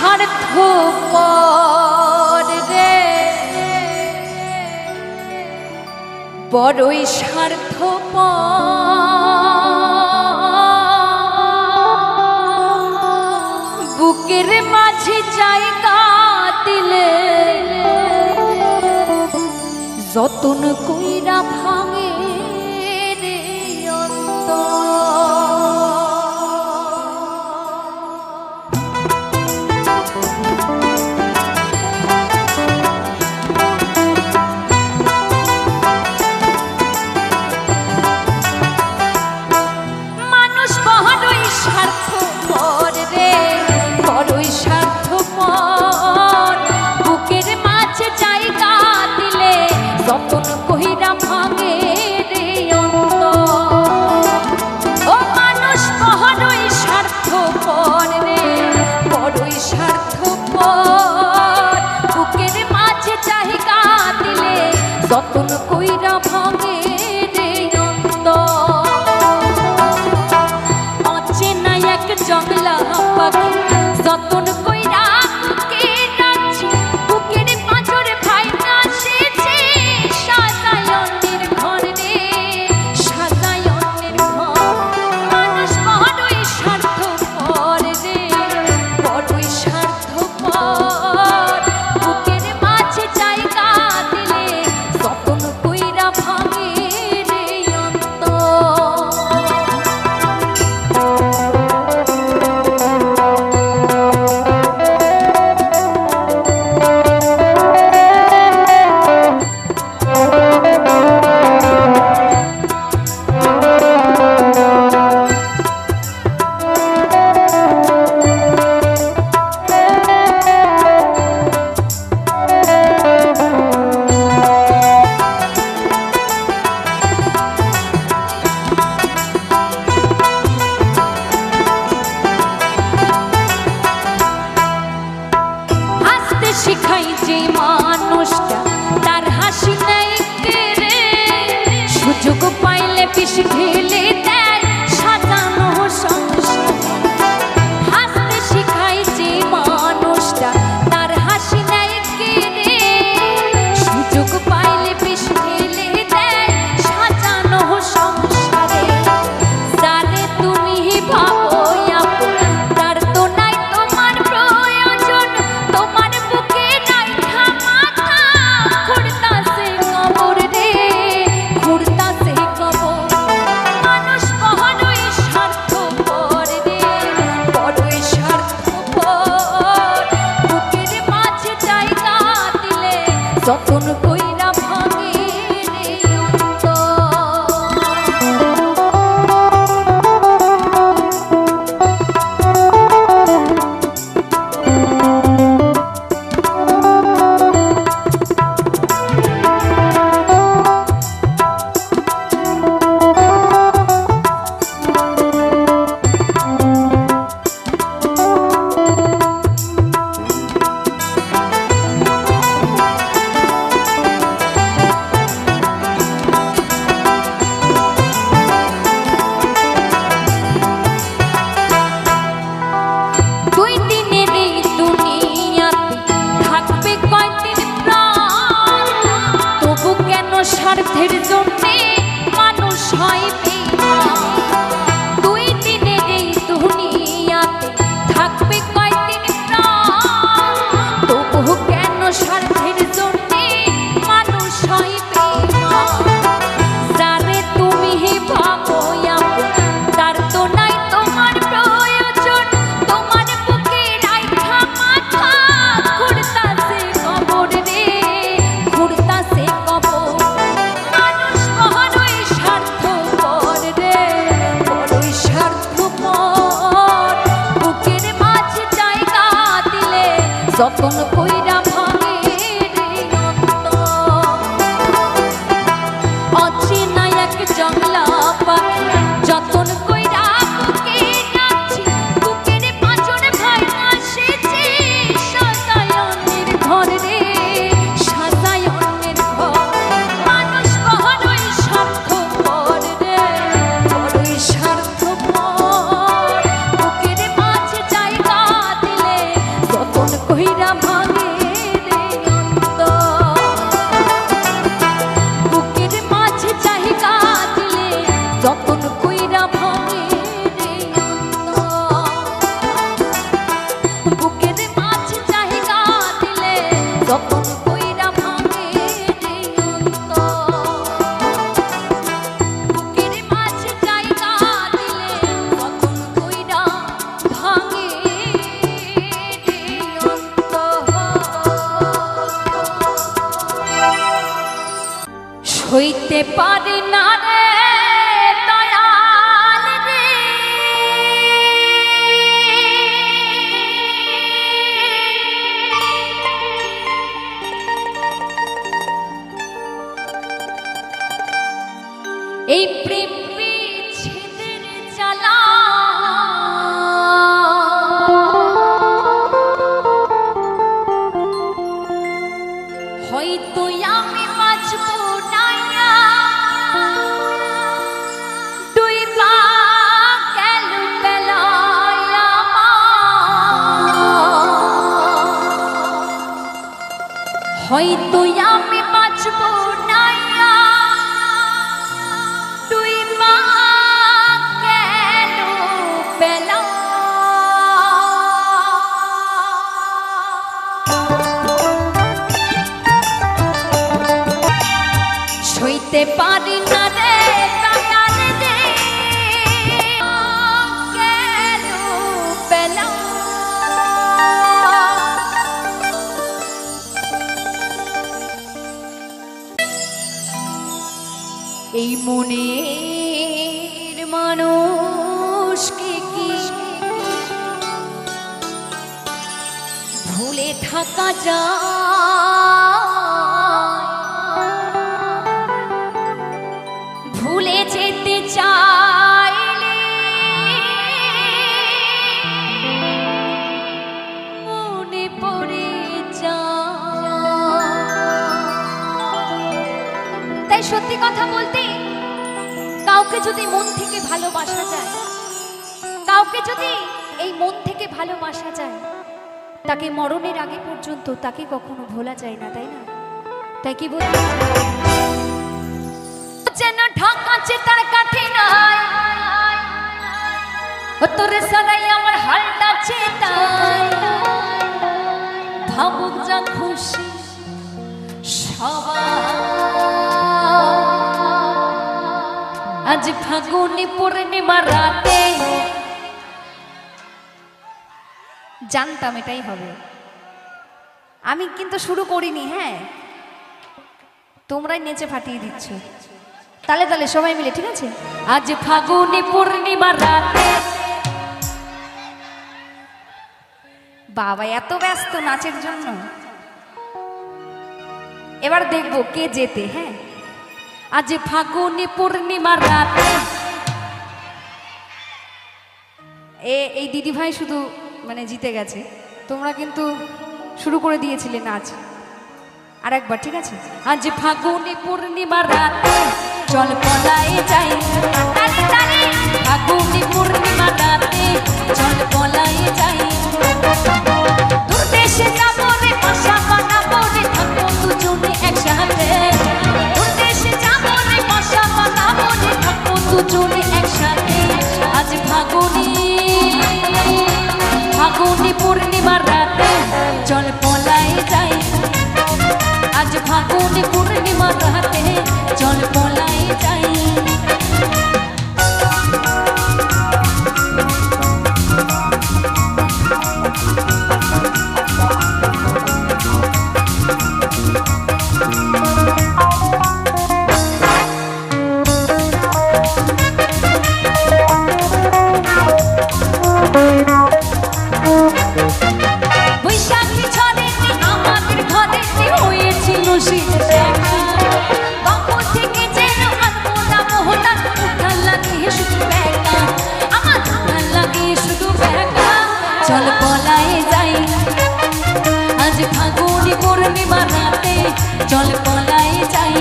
স্বার্থপর রে, বড়ই স্বার্থপর। বুকের মাঝে জায়গা দিলে যতন কইরা ভাঙে রে অন্তর। যতন কইরা ভাঙে রে অন্তর। ও মানুষ বড়ই স্বার্থপর রে, বড়ই স্বার্থপর। বুকের মাঝে জায়গা দিলে যতন কইরা ভাঙে রে অন্তর। অচেনা এক জংলা পাখি যতন কইরা বুকে রাখছি, বুকের পাঁজর ভাই না সেছে সাজায় অন্যের ঘর রে, সাজায় অন্যের ঘর। মানুষ বড়ই স্বার্থপর রে, বড়ই স্বার্থপর। বুকের মাঝে জায়গা দিলে যতন কইরা ভাঙে রে অন্তর। শিখাই যে মানুষটা তার হাসি নাই রে, সুযোগ পাইলে পিছ ঢেলে দেয় সাজানো সংসার। হাসতে শিখাই যে মানুষটা তার হাসি নাই রে, সুযোগ পাইলে পিছ ঢেলে দেয় সাজানো সংসারে। যারে তুমি ভাবো আপন, তার তো নাই তোমার প্রয়োজন, তোমার বুকে রাইখা মাথা ঘুরতাছে কবর রে, ঘুরতাছে কবর। মানুষ বড়ই স্বার্থপর রে, বড়ই স্বার্থপর। বুকের মাঝে জায়গা দিলে যতন কইরা ভাঙে রে স্বার্থের জন্যে মানুষ হয় বেঈমান। দুই দিনের এই দুনিয়াতে থাকবে কয়দিন প্রাণ, তবু কেন স্বার্থের জন্যে মানুষ হয় বেঈমান। যারে তুমি ভাবো আপন, তার তো নাই তোমার প্রয়োজন, তোমার বুকে রাইখা মাথা ঘুরতাছে কবর রে, ঘুরতাছে কবর। যতন কইরা ভাঙে রে অন্তর। অচেনা এক জংলা পাখি যতন কইরা বুকে রাখছি, বুকের পাঁজর ভাই না সেছে সাজায় অন্যের ঘর রে, সাজায় অন্যের ঘর। মানুষ বড়ই স্বার্থপর রে, বড়ই স্বার্থপর। বুকের মাঝে জায়গা দিলে যত সইতে পারি না রে দয়াল রে, এই প্রেম বিচ্ছেদের জ্বালা হয়তো আমি বাঁচব না, দুই পা গেল বেলায় হয়তো আমি বাঁচব না, দুই পা গেল বেলায়। সইতে পারি না রে দয়াল রে, গেল বেলা। এই মনের মানুষকে কি ভুলে থাকা যায়? ভুলে যেতে চাইলে মনে পড়ে যায়। তাই সত্যি কথা বলতে, কাউকে যদি মন থেকে ভালোবাসা যায়, কাউকে যদি এই মন থেকে ভালোবাসা যায়, তাকে মরণের আগে পর্যন্ত তাকে কখনো ভোলা যায় না, তাই না? তাই কি বলবো, যেন ঢাকাছে তার কাঠে নাই, তোরে সারাই আমার হালটা চেতাই। ভাবুক যা খুশি সবাই, আজ ফাগুনি পূর্ণিমা রাতে। জানতাম এটাই হবে, আমি কিন্তু শুরু করিনি। হ্যাঁ, তোমরাই নেচে ফাটিয়ে দিচ্ছ। তালে তালে সবাই মিলে, ঠিক আছে? আজ ফাগুনি পূর্ণিমা রাতে। বাবা এত ব্যস্ত নাচের জন্য, এবার দেখবো কে যেতে। হ্যাঁ, আজ ফাগুনি পূর্ণিমা রাতে। এই দিদি ভাই শুধু মানে জিতে গেছে, তোমরা কিন্তু শুরু করে দিয়েছিলে নাচ। আর একবার, ঠিক আছে? আজ ফাগুনি পূর্ণিমা রাতে, চল পলায়ে যাই। ফাগুনি পূর্ণিমা রাতে, চল পলায়ে যাই। দূর দেশে যাবো রে, বাসা বানাবো রে, থাকবো দুজনে একসাথে। দূর দেশে যাবো রে, বাসা বানাবো রে, থাকবো দুজনে একসাথে। আজ ফাগুনি পূর্ণিমা রাতে, চল পলায়ে যাই। আজ ফাগুনি পূর্ণিমা রাতে, চল পলায়ে যাই। বৈশাখী ঝড়ে আমাদের ঘরে হয়েছিল শীত দেখা। কখন থেকে যেন আনমোনা মোহনা, উঠান লাগিয়ে শুধু বেকা, আমার উঠান লাগিয়ে শুধু বেকা। চল পলায়ে যাই। আজ ফাগুনি পূর্ণিমা রাতে, চল পলায়ে যাই।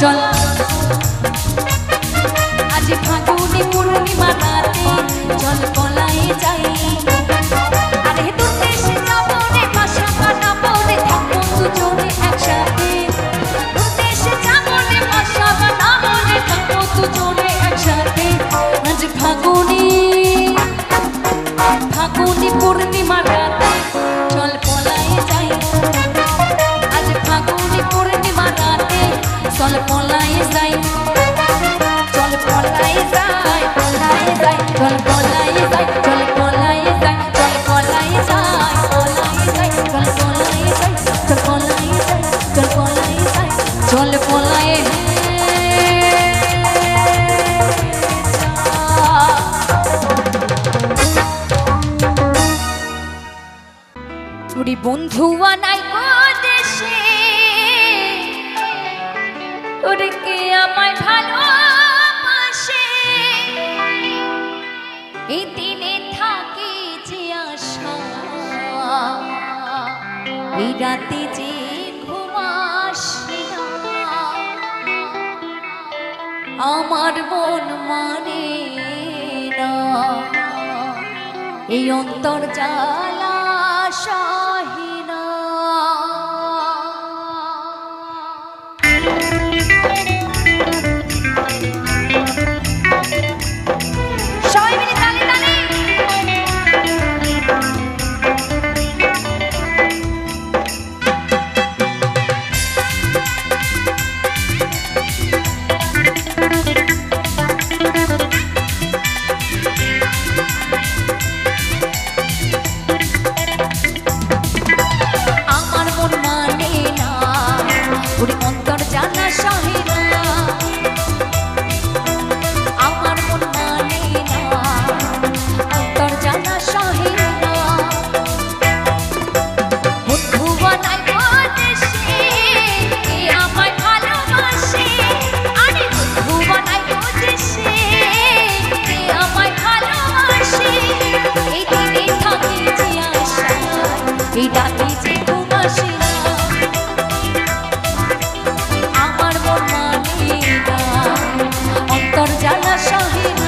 চল আজ ফাগুনি পূর্ণিমা রাতে, চল পলায়ে যাই। আরে দূর দেশে যাবো রে, বাসা যাই চল পলাই যাই পলাই যাই চল পলাই যাই চল পলাই যাই চল পলাই যাই পলাই যাই চল পলাই যাই চল পলাই যাই চল পলাই যাই চল পলাই বন্ধু আনাই দেশে ওরে কে আমায় ভালোবাসে এই দিনে থাকি যে আশা এই রাতে যে ঘুম আসে না আমার মন মানে না এই অন্তর জ্বালা শাহিনা সবাই মিলে তালি তালি এই রাতে যে ঘুম আসে না আমার মন মানে না অন্তর জ্বালা সহে না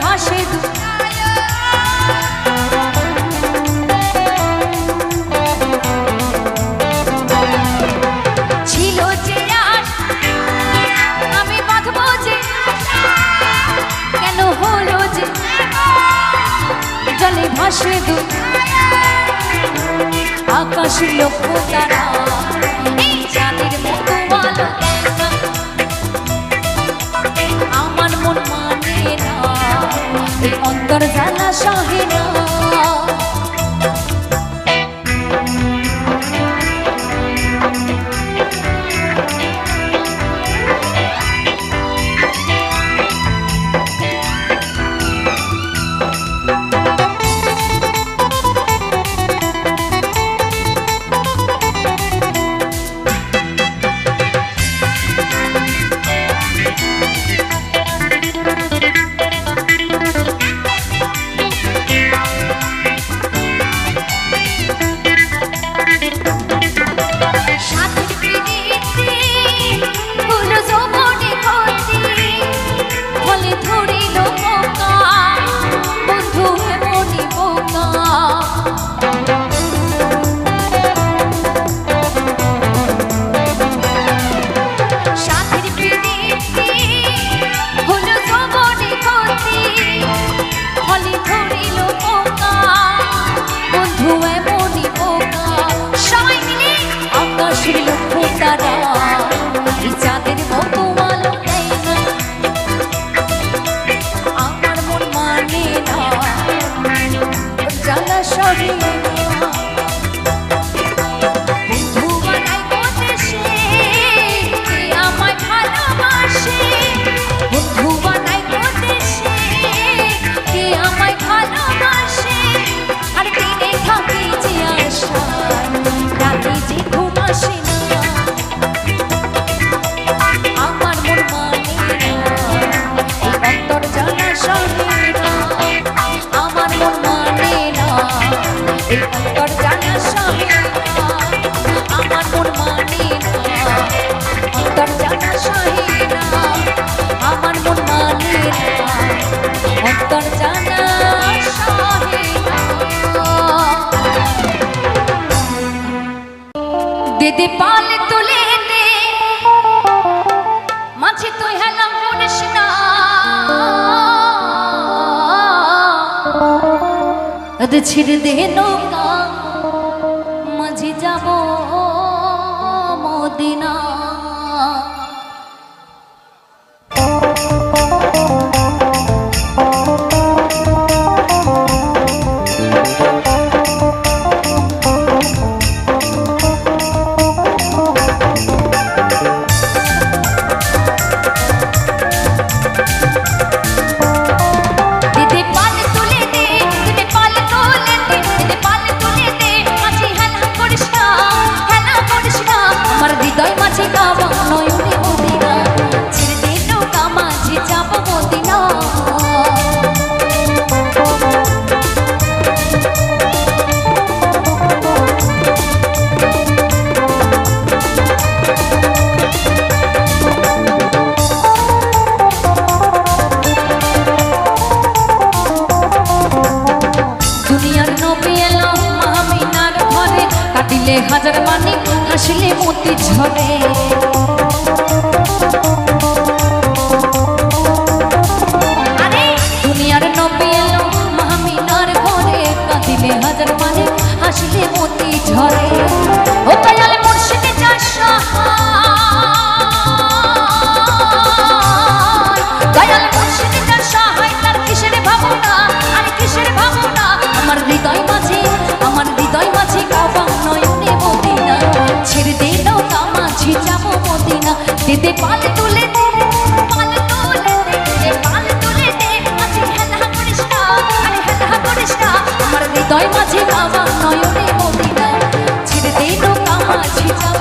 ভাসে আকাশ লক্ষ্য তারা এই চাঁদের মতো আলো আমার মন মানে না এই অন্তর জ্বালা সহে না সহে না, আমার মন মানে না, এই অন্তর জানা সহে না, আমার মন মানে না, অন্তর জানা সহে না, আমার মন মানে না, অন্তর জানা সহে না। দিদি পাল তুলে দে মাঝে তুই হেলা করিস না, ছিড়ে দে নৌকা মাঝে যাব মদিনা। হাজার মানে হাসলে মতি ঝরে, আরে দুনিয়ার নবী এলো মাহমিনার ঘরে, কাঁদিলে হাজার মানে হাসলে মতি ঝরে। ও দয়াল মুর্শিদে দয়াল মুর্শিদে যার সহায়, তার কিসের ভাবনা আর কিসের ভাবনা, আমার হৃদয় মাঝে কাবা নয়নে মদিনা, ছেড়ে দে নৌকা মাঝি যাব মদিনা। দিদি পাল তুলে দে, পাল তুলে দে, পাল তুলে দে, মাঝি হেলা করিস না, আরে হেলা করিস না, আমার হৃদয় মাঝে কাবা নয়নে মদিনা, ছেড়ে দে নৌকা মাঝি যাব